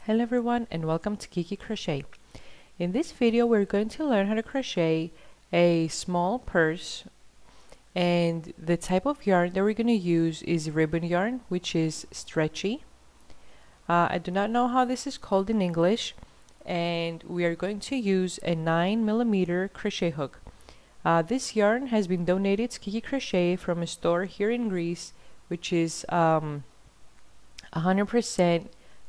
Hello everyone and welcome to Kiki Crochet. In this video we're going to learn how to crochet a small purse, and the type of yarn that we're going to use is ribbon yarn, which is stretchy. I do not know how this is called in English, and we are going to use a 9mm crochet hook. This yarn has been donated to Kiki Crochet from a store here in Greece, which is 100%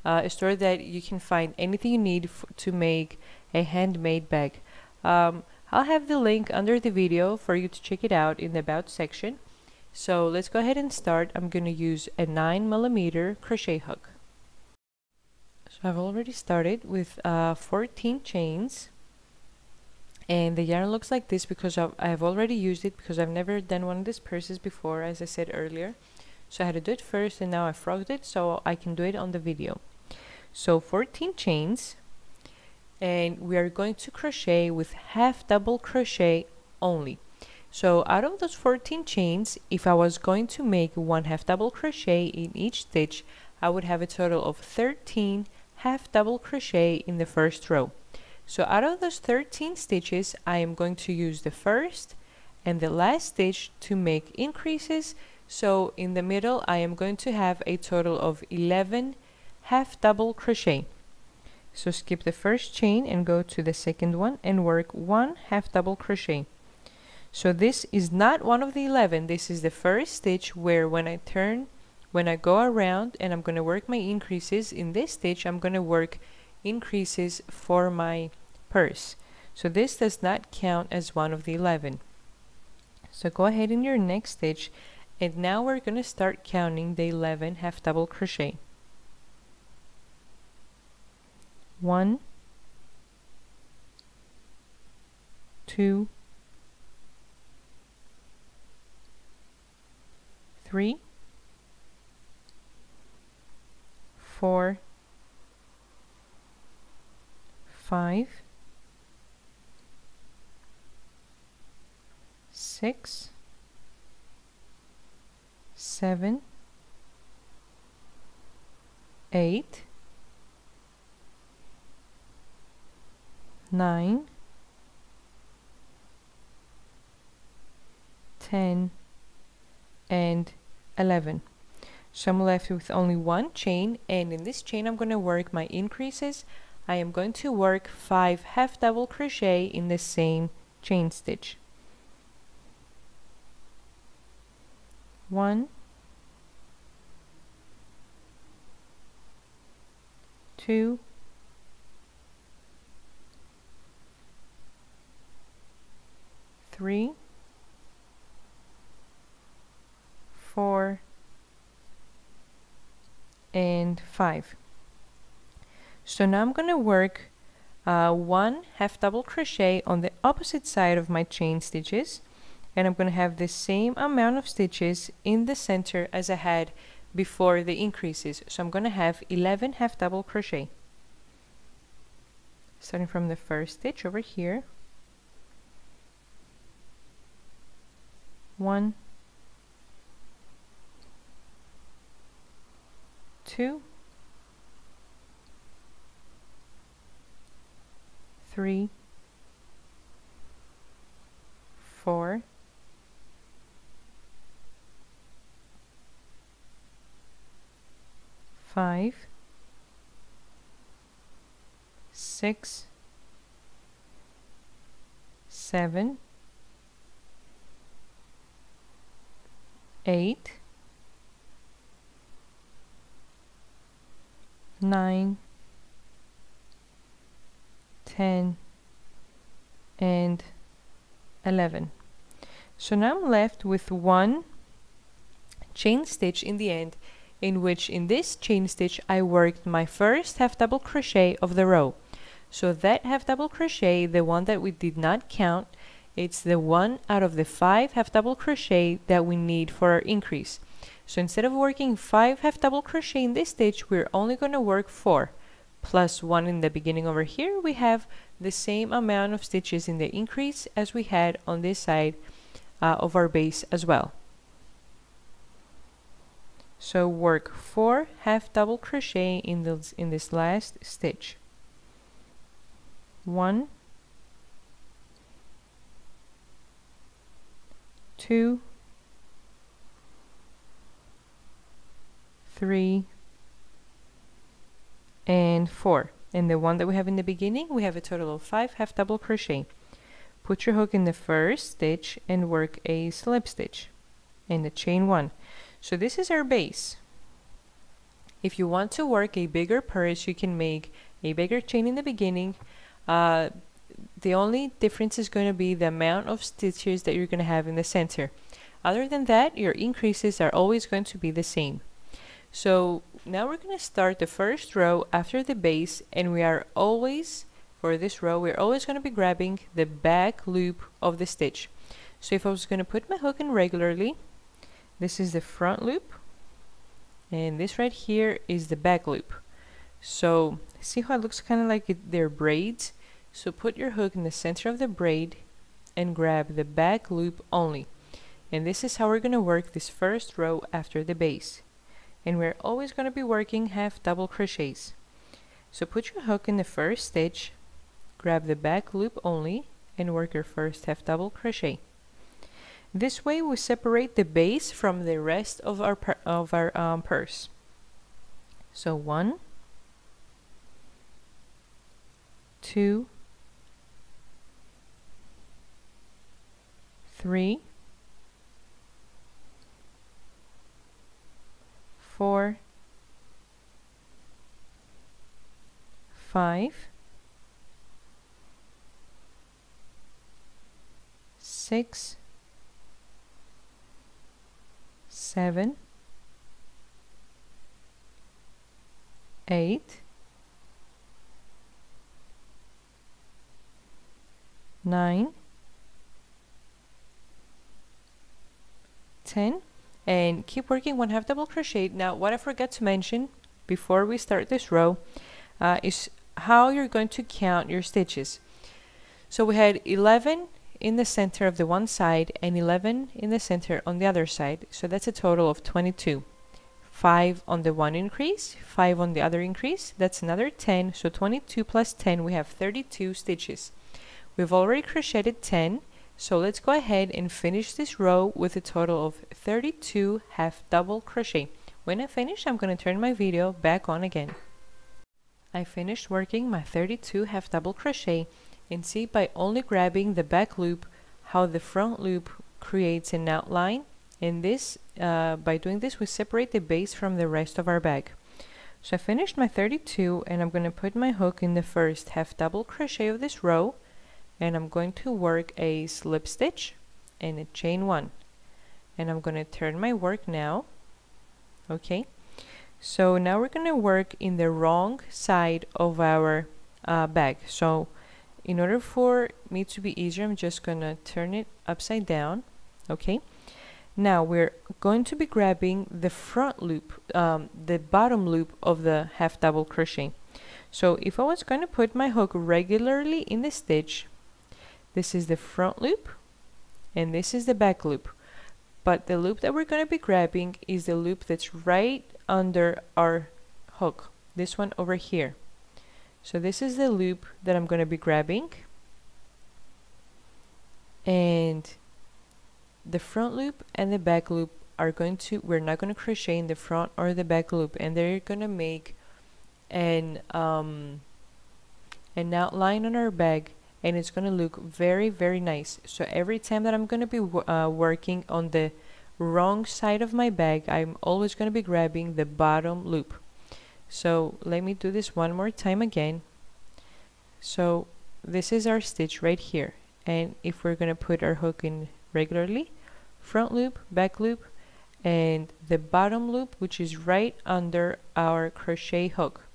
a store that you can find anything you need to make a handmade bag. I'll have the link under the video for you to check it out in the About section. So let's go ahead and start. I'm going to use a 9mm crochet hook. So I've already started with 14 chains, and the yarn looks like this because I've already used it, because I've never done one of these purses before, as I said earlier. So I had to do it first, and now I frogged it so I can do it on the video. So 14 chains, and we are going to crochet with half double crochet only. So out of those 14 chains, if I was going to make one half double crochet in each stitch, I would have a total of 13 half double crochet in the first row. So out of those 13 stitches, I am going to use the first and the last stitch to make increases. So in the middle, I am going to have a total of 11 half double crochet. So skip the first chain and go to the second one and work one half double crochet. So this is not one of the 11. This is the first stitch where when I go around and I'm going to work my increases in this stitch, I'm going to work increases for my purse. So this does not count as one of the 11. So go ahead in your next stitch, and now we're going to start counting the 11 half double crochet. 1, 2, 3, 4, 5, 6, 7, 8, 9, 10, and 11. So I'm left with only one chain, and in this chain I'm going to work my increases. I am going to work 5 half double crochet in the same chain stitch. 1, 2, 3, 4, and 5. So now I'm going to work one half double crochet on the opposite side of my chain stitches, and I'm going to have the same amount of stitches in the center as I had before the increases. So I'm going to have 11 half double crochet, starting from the first stitch over here. 1, 2, 3, 4, 5, 6, 7, 8, 9, 10, and 11. So now I'm left with one chain stitch in the end, in which in this chain stitch I worked my first half double crochet of the row. So that half double crochet, the one that we did not count, it's the one out of the 5 half double crochet that we need for our increase. So instead of working 5 half double crochet in this stitch, we're only going to work 4 plus 1 in the beginning. Over here we have the same amount of stitches in the increase as we had on this side of our base as well. So work 4 half double crochet in this last stitch. 1, 2, 3, and 4. And the one that we have in the beginning, we have a total of 5 half double crochet. Put your hook in the first stitch and work a slip stitch and a chain 1. So this is our base. If you want to work a bigger purse, you can make a bigger chain in the beginning. The only difference is going to be the amount of stitches that you're going to have in the center. Other than that, your increases are always going to be the same. So now we're going to start the first row after the base, and we are always, for this row, we're always going to be grabbing the back loop of the stitch. So if I was going to put my hook in regularly, this is the front loop, and this right here is the back loop. So see how it looks kind of like they're braids? So put your hook in the center of the braid and grab the back loop only. And this is how we're going to work this first row after the base. And we're always going to be working half double crochets. So put your hook in the first stitch, grab the back loop only, and work your first half double crochet. This way we separate the base from the rest of our purse. So 1, 2, 3, 4, 5, 6, 7, 8, 9, 10, and keep working 1 half double crochet. Now what I forgot to mention before we start this row is how you're going to count your stitches. So we had 11 in the center of the one side and 11 in the center on the other side, so that's a total of 22. 5 on the one increase, 5 on the other increase, that's another 10, so 22 plus 10, we have 32 stitches. We've already crocheted 10, so let's go ahead and finish this row with a total of 32 half double crochet. When I finish, I'm going to turn my video back on again. I finished working my 32 half double crochet, and see by only grabbing the back loop how the front loop creates an outline, and this by doing this we separate the base from the rest of our bag. So I finished my 32, and I'm going to put my hook in the first half double crochet of this row, and I'm going to work a slip stitch and a chain 1, and I'm going to turn my work now. Okay, so now we're going to work in the wrong side of our bag. So in order for me to be easier, I'm just going to turn it upside down. Okay, now we're going to be grabbing the front loop, the bottom loop of the half double crochet. So if I was going to put my hook regularly in the stitch, this is the front loop and this is the back loop, but the loop that we're going to be grabbing is the loop that's right under our hook, this one over here. So this is the loop that I'm going to be grabbing, and the front loop and the back loop are going to, we're not going to crochet in the front or the back loop, and they're going to make an outline on our bag, and it's going to look very, very nice. So every time that I'm going to be working on the wrong side of my bag, I'm always going to be grabbing the bottom loop. So let me do this one more time again. So this is our stitch right here, and if we're going to put our hook in regularly, front loop, back loop, and the bottom loop, which is right under our crochet hook.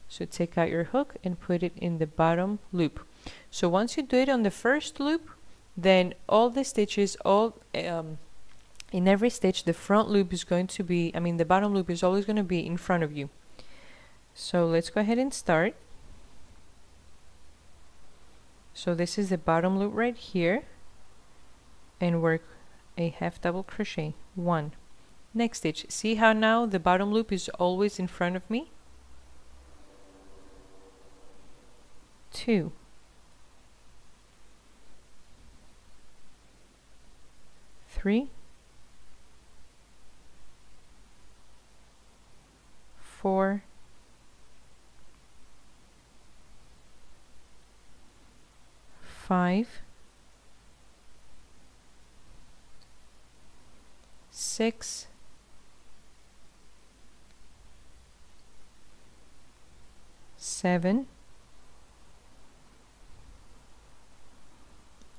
So take out your hook and put it in the bottom loop. So once you do it on the first loop, then all the stitches, in every stitch, the front loop is going to be, the bottom loop is always going to be in front of you. So let's go ahead and start. So this is the bottom loop right here, and work a half double crochet, 1, Next stitch. See how now the bottom loop is always in front of me? 2, 3, 4, 5, 6, 7,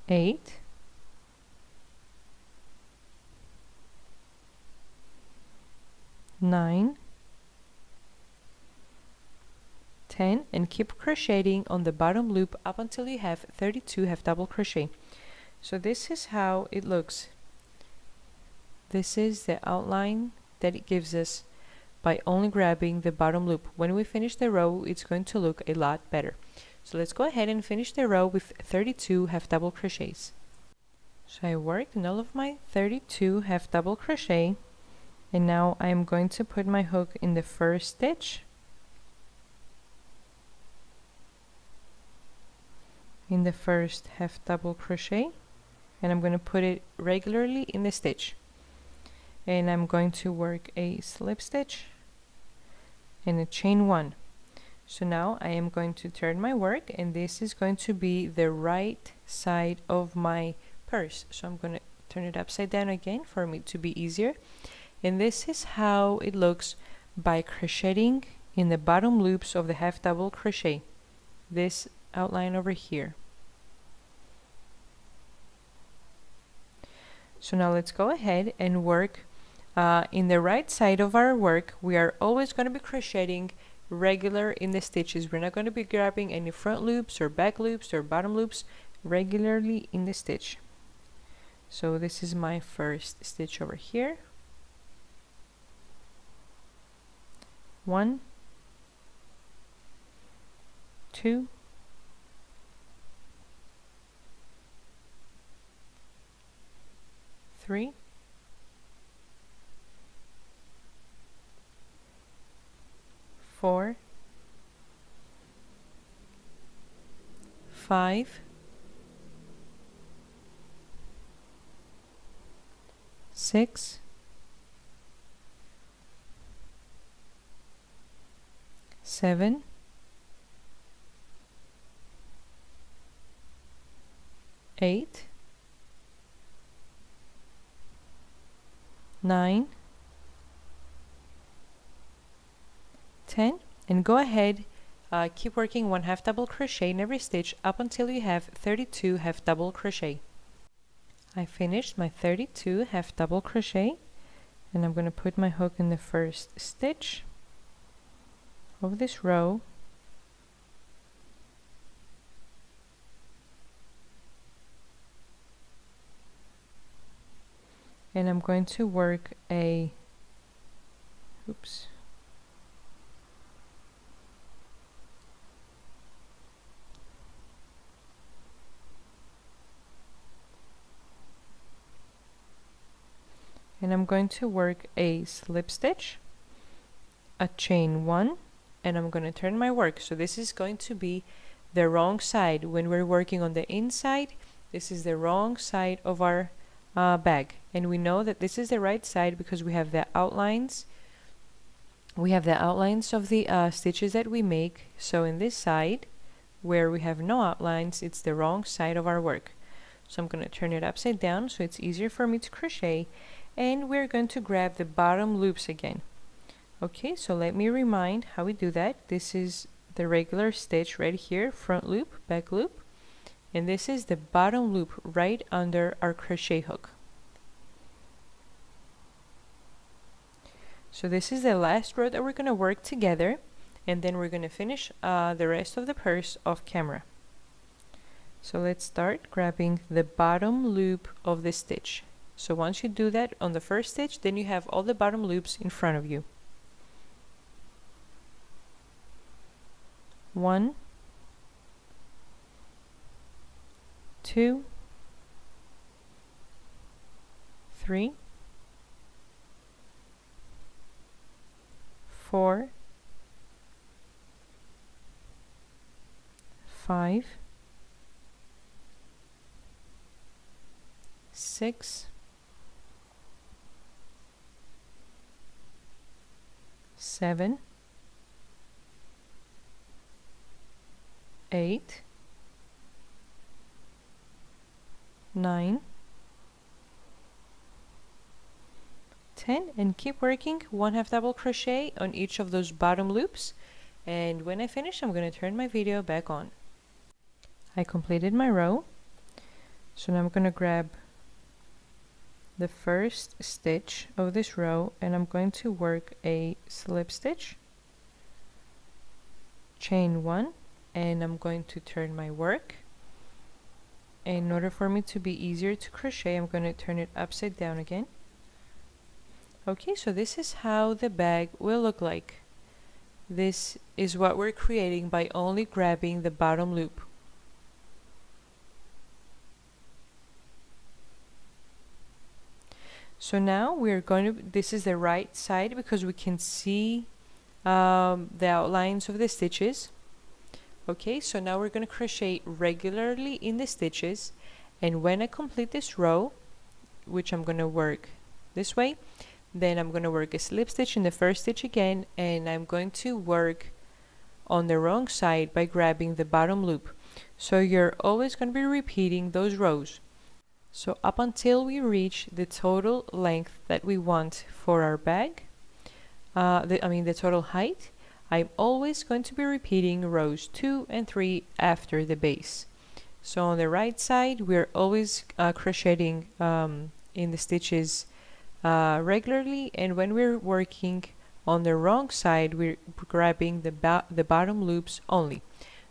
8, 9, 10, and keep crocheting on the bottom loop up until you have 32 half double crochet. So this is how it looks. This is the outline that it gives us by only grabbing the bottom loop. When we finish the row, it's going to look a lot better. So let's go ahead and finish the row with 32 half double crochets. So I worked in all of my 32 half double crochet, and now I'm going to put my hook in the first stitch, in the first half double crochet, and I'm going to put it regularly in the stitch, and I'm going to work a slip stitch and a chain 1. So now I am going to turn my work, and this is going to be the right side of my purse. So I'm going to turn it upside down again for me to be easier. And this is how it looks by crocheting in the bottom loops of the half double crochet. This outline over here. So now let's go ahead and work in the right side of our work. We are always going to be crocheting regular in the stitches. We're not going to be grabbing any front loops or back loops or bottom loops, regularly in the stitch. So this is my first stitch over here. 1, 2, 3, 4, 5, 6, 7, 8, 9, 10, and go ahead, keep working 1 half double crochet in every stitch up until you have 32 half double crochet. I finished my 32 half double crochet, and I'm going to put my hook in the first stitch of this row, and I'm going to work a and I'm going to work a slip stitch, a chain 1, and I'm going to turn my work. So this is going to be the wrong side. When we're working on the inside, this is the wrong side of our bag, and we know that this is the right side because we have the outlines. We have the outlines of the stitches that we make. So in this side, where we have no outlines, it's the wrong side of our work. So I'm going to turn it upside down so it's easier for me to crochet, and we're going to grab the bottom loops again. Okay, so let me remind how we do that. This is the regular stitch right here, front loop, back loop, and this is the bottom loop right under our crochet hook. So this is the last row that we're going to work together, and then we're going to finish the rest of the purse off camera. So let's start grabbing the bottom loop of the stitch. So once you do that on the first stitch, then you have all the bottom loops in front of you. 1, 2, 3, 4, 5, 6, 7, 8, 9, 10, and keep working 1/2 double crochet on each of those bottom loops. And when I finish, I'm going to turn my video back on. I completed my row, so now I'm going to grab the first stitch of this row and I'm going to work a slip stitch, chain 1, and I'm going to turn my work. In order for me to be easier to crochet, I'm going to turn it upside down again. Okay, so this is how the bag will look like. This is what we're creating by only grabbing the bottom loop. So now we're going to, this is the right side because we can see the outlines of the stitches. Okay, so now we're going to crochet regularly in the stitches, and when I complete this row, which I'm going to work this way, then I'm going to work a slip stitch in the first stitch again, and I'm going to work on the wrong side by grabbing the bottom loop. So you're always going to be repeating those rows. So up until we reach the total length that we want for our bag, the total height, I'm always going to be repeating rows 2 and 3 after the base. So on the right side, we're always crocheting in the stitches regularly, and when we're working on the wrong side, we're grabbing the bottom loops only.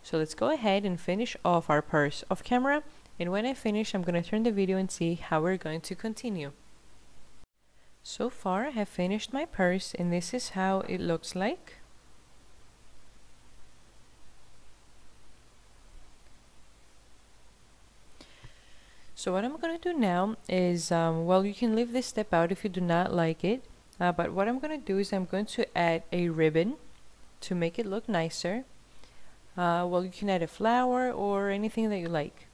So let's go ahead and finish off our purse off camera, and when I finish, I'm going to turn the video and see how we're going to continue. So far I have finished my purse, and this is how it looks like. So what I'm going to do now is, well, you can leave this step out if you do not like it, but what I'm going to do is I'm going to add a ribbon to make it look nicer. Well, you can add a flower or anything that you like.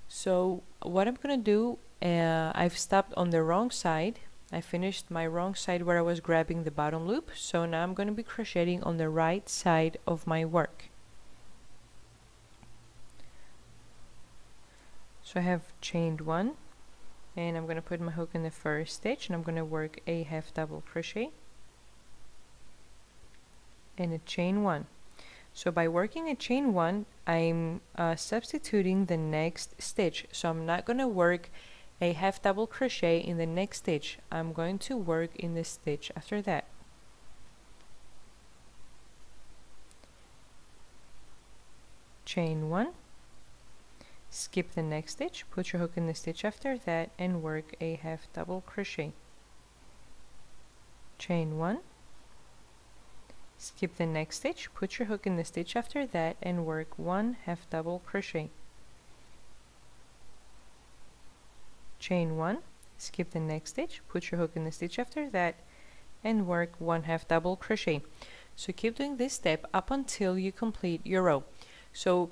So what I'm going to do, I've stopped on the wrong side. I finished my wrong side where I was grabbing the bottom loop, so now I'm going to be crocheting on the right side of my work. So I have chained 1, and I'm going to put my hook in the first stitch, and I'm going to work a 1/2 double crochet and a chain 1. So by working a chain 1, I'm substituting the next stitch. So I'm not going to work a 1/2 double crochet in the next stitch. I'm going to work in the stitch after that. Chain 1, skip the next stitch, put your hook in the stitch after that, and work a 1/2 double crochet. Chain 1, skip the next stitch, put your hook in the stitch after that, and work 1/2 double crochet. Chain 1, skip the next stitch, put your hook in the stitch after that, and work 1/2 double crochet. So keep doing this step up until you complete your row. So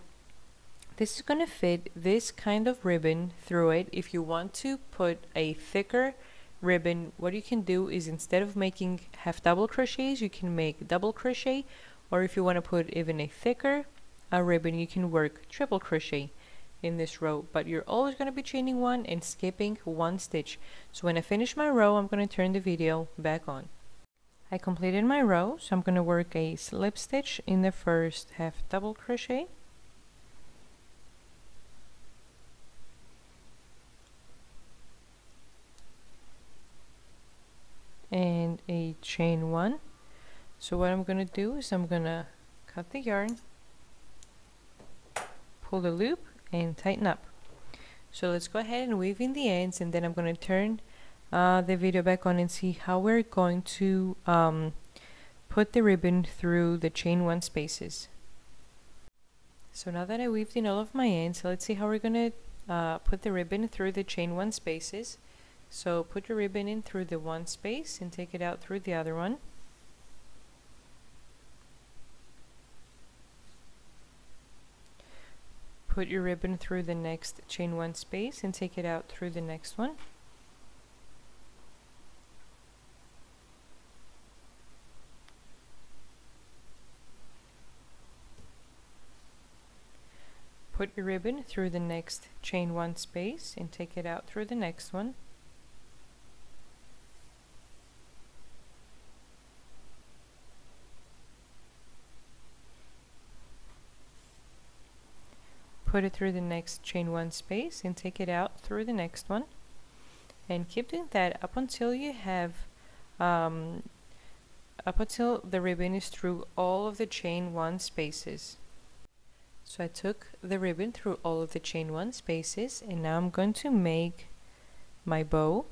this is going to fit this kind of ribbon through it. If you want to put a thicker ribbon, what you can do is, instead of making 1/2 double crochets, you can make double crochet, or if you want to put even a thicker ribbon, you can work triple crochet in this row, but you're always going to be chaining 1 and skipping 1 stitch. So when I finish my row, I'm going to turn the video back on. I completed my row, so I'm going to work a slip stitch in the first 1/2 double crochet, and a chain 1. So what I'm going to do is I'm going to cut the yarn, pull the loop, and tighten up. So let's go ahead and weave in the ends, and then I'm going to turn the video back on and see how we're going to put the ribbon through the chain 1 spaces. So now that I weaved in all of my ends, let's see how we're going to put the ribbon through the chain 1 spaces. So put your ribbon in through the one space and take it out through the other one. Put your ribbon through the next chain 1 space and take it out through the next one. Put your ribbon through the next chain 1 space and take it out through the next one. Put it through the next chain 1 space and take it out through the next one, and keep doing that up until you have up until the ribbon is through all of the chain 1 spaces. So I took the ribbon through all of the chain 1 spaces, and now I'm going to make my bow.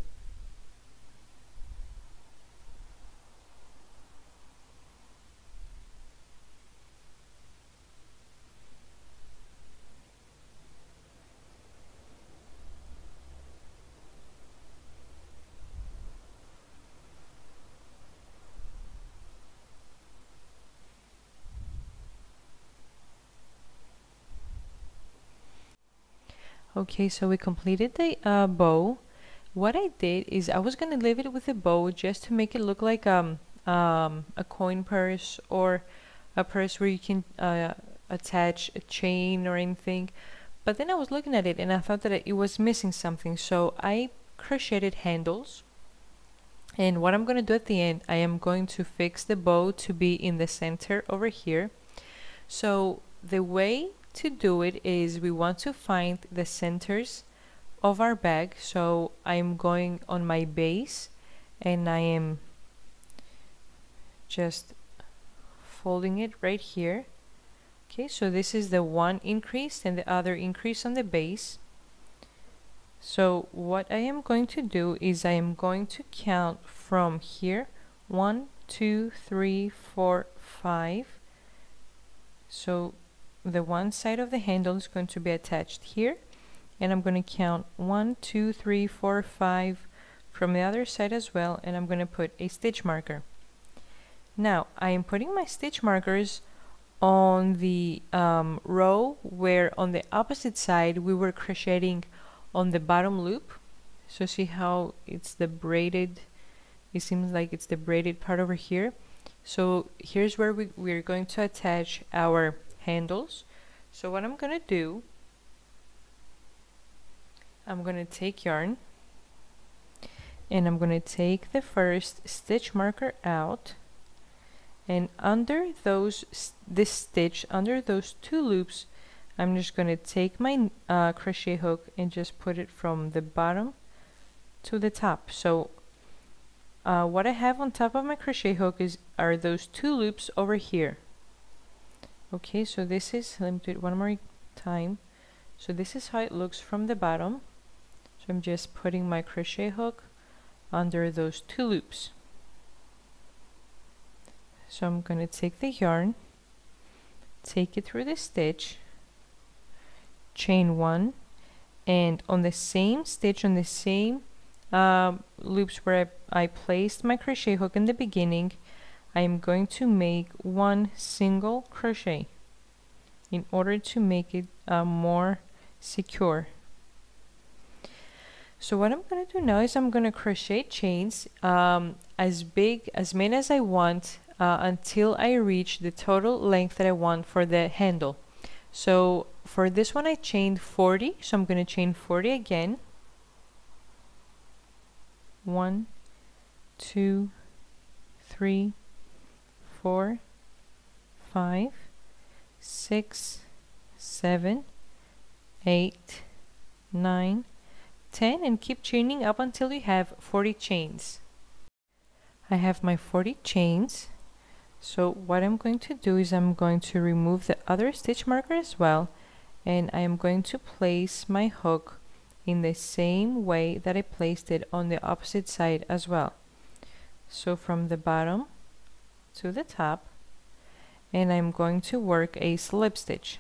Okay, so we completed the bow. What I did is I was gonna leave it with a bow just to make it look like a coin purse, or a purse where you can attach a chain or anything. But then I was looking at it and I thought that it was missing something, so I crocheted handles. And what I'm gonna do at the end, I am going to fix the bow to be in the center over here. So the way to do it is we want to find the centers of our bag. So I'm going on my base and I am just folding it right here. Okay, so this is the one increase and the other increase on the base. So what I am going to do is I am going to count from here 1, 2, 3, 4, 5. So the one side of the handle is going to be attached here, and I'm going to count 1, 2, 3, 4, 5 from the other side as well, and I'm going to put a stitch marker. Now I am putting my stitch markers on the row where on the opposite side we were crocheting on the bottom loop. So see how it's the braided, it seems like it's the braided part over here. So here's where we're going to attach our handles. So what I'm gonna do, I'm gonna take yarn and I'm gonna take the first stitch marker out, and under this stitch, under those 2 loops, I'm just gonna take my crochet hook and just put it from the bottom to the top. So what I have on top of my crochet hook are those 2 loops over here. Okay, so this is, let me do it one more time. So this is how it looks from the bottom. So I'm just putting my crochet hook under those 2 loops. So I'm going to take the yarn, take it through the stitch, chain 1, and on the same stitch, on the same loops where I placed my crochet hook in the beginning, I am going to make 1 single crochet in order to make it more secure. So what I'm going to do now is I'm going to crochet chains as many as I want until I reach the total length that I want for the handle. So for this one I chained 40, so I'm going to chain 40 again. 1, 2, 3, 4, 5, 6, 7, 8, 9, 10, and keep chaining up until you have 40 chains. I have my 40 chains. So what I'm going to do is I'm going to remove the other stitch marker as well, and I am going to place my hook in the same way that I placed it on the opposite side as well. So from the bottom to the top, and I'm going to work a slip stitch.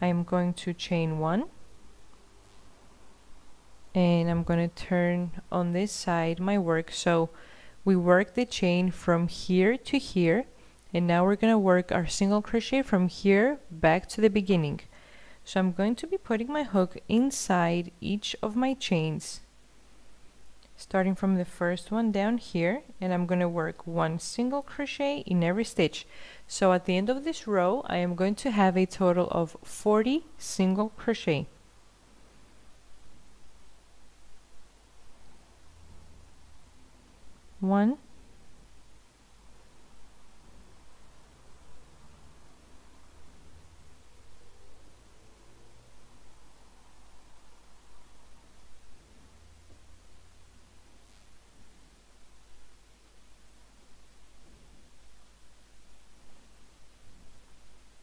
I'm going to chain 1, and I'm going to turn on this side my work. So we work the chain from here to here, and now we're going to work our single crochet from here back to the beginning. So I'm going to be putting my hook inside each of my chains, starting from the first one down here, and I'm going to work 1 single crochet in every stitch. So at the end of this row I am going to have a total of 40 single crochet. One,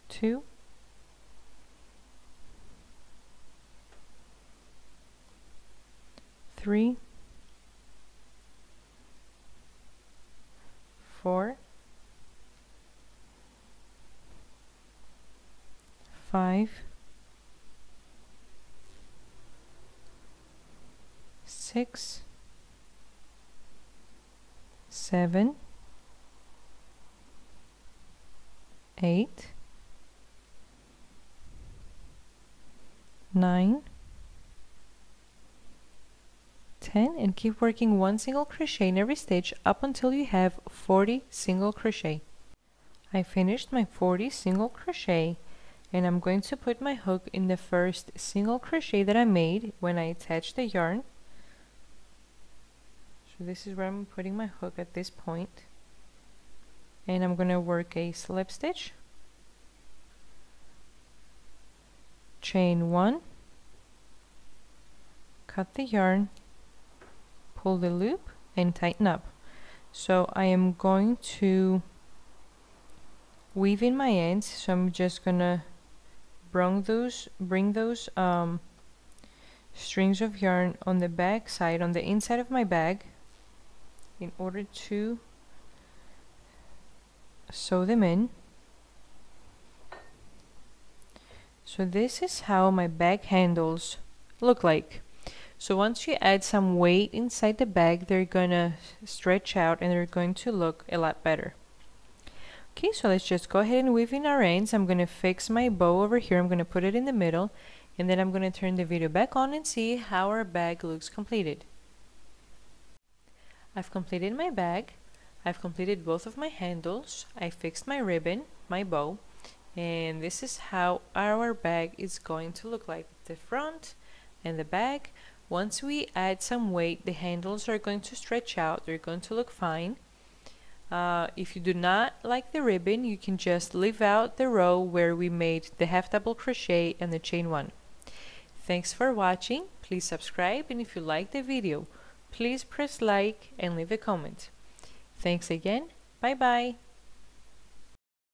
two, three, 4, 5, 6, 7, 8, 9, 10, and keep working 1 single crochet in every stitch up until you have 40 single crochet. I finished my 40 single crochet, and I'm going to put my hook in the first single crochet that I made when I attached the yarn. So this is where I'm putting my hook at this point, and I'm going to work a slip stitch, chain 1, cut the yarn, pull the loop, and tighten up. So I am going to weave in my ends, so I'm just gonna bring those strings of yarn on the back side, on the inside of my bag, in order to sew them in. So this is how my bag handles look like. So once you add some weight inside the bag, they're gonna stretch out and they're going to look a lot better. Okay, so let's just go ahead and weave in our ends. I'm gonna fix my bow over here. I'm gonna put it in the middle, and then I'm gonna turn the video back on and see how our bag looks completed. I've completed my bag. I've completed both of my handles. I fixed my ribbon, my bow, and this is how our bag is going to look like. The front and the back. Once we add some weight, the handles are going to stretch out. They're going to look fine. If you do not like the ribbon, you can just leave out the row where we made the half double crochet and the chain 1. Thanks for watching. Please subscribe, and if you like the video, please press like and leave a comment. Thanks again. Bye bye.